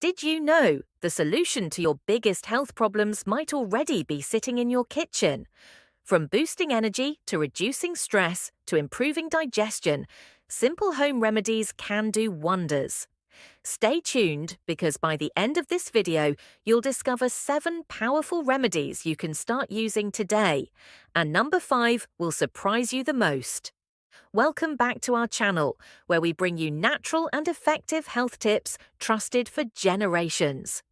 Did you know the solution to your biggest health problems might already be sitting in your kitchen? From boosting energy to reducing stress to improving digestion, simple home remedies can do wonders. Stay tuned because by the end of this video, you'll discover 7 powerful remedies you can start using today, and number 5 will surprise you the most. Welcome back to our channel, where we bring you natural and effective health tips trusted for generations.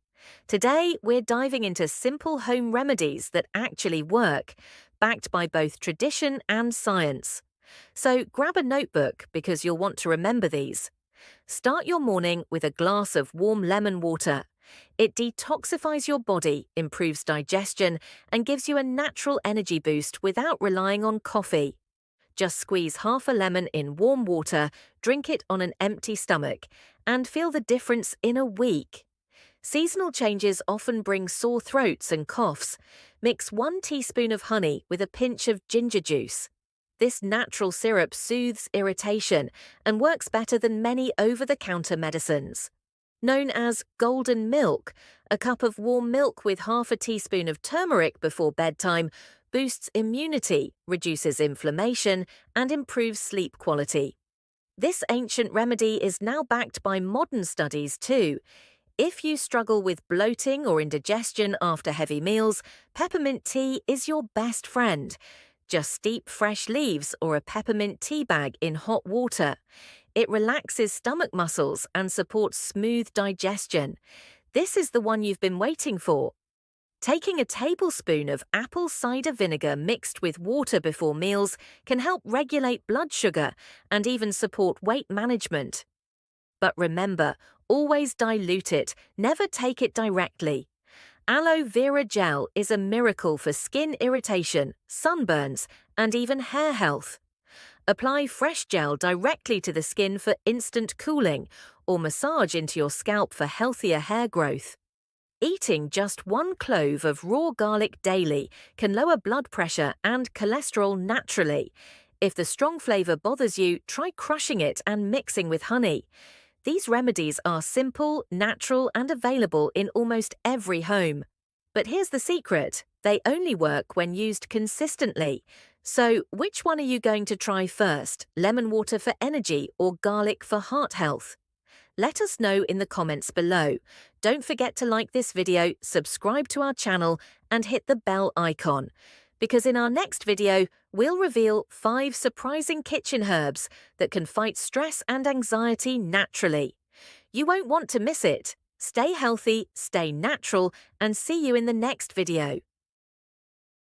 Today, we're diving into simple home remedies that actually work, backed by both tradition and science. So grab a notebook because you'll want to remember these. Start your morning with a glass of warm lemon water. It detoxifies your body, improves digestion, and gives you a natural energy boost without relying on coffee. Just squeeze half a lemon in warm water, drink it on an empty stomach, and feel the difference in a week. Seasonal changes often bring sore throats and coughs. Mix 1 teaspoon of honey with a pinch of ginger juice. This natural syrup soothes irritation and works better than many over-the-counter medicines. Known as golden milk, a cup of warm milk with half a teaspoon of turmeric before bedtime boosts immunity, reduces inflammation, and improves sleep quality. This ancient remedy is now backed by modern studies too. If you struggle with bloating or indigestion after heavy meals, peppermint tea is your best friend. Just steep fresh leaves or a peppermint tea bag in hot water. It relaxes stomach muscles and supports smooth digestion. This is the one you've been waiting for. Taking a tablespoon of apple cider vinegar mixed with water before meals can help regulate blood sugar and even support weight management. But remember, always dilute it, never take it directly. Aloe Vera gel is a miracle for skin irritation, sunburns, and even hair health. Apply fresh gel directly to the skin for instant cooling, or massage into your scalp for healthier hair growth. Eating just 1 clove of raw garlic daily can lower blood pressure and cholesterol naturally. If the strong flavor bothers you, try crushing it and mixing with honey. These remedies are simple, natural, and available in almost every home. But here's the secret: they only work when used consistently. So, which one are you going to try first? Lemon water for energy or garlic for heart health? Let us know in the comments below. Don't forget to like this video, subscribe to our channel, and hit the bell icon. Because in our next video, we'll reveal 5 surprising kitchen herbs that can fight stress and anxiety naturally. You won't want to miss it. Stay healthy, stay natural, and see you in the next video.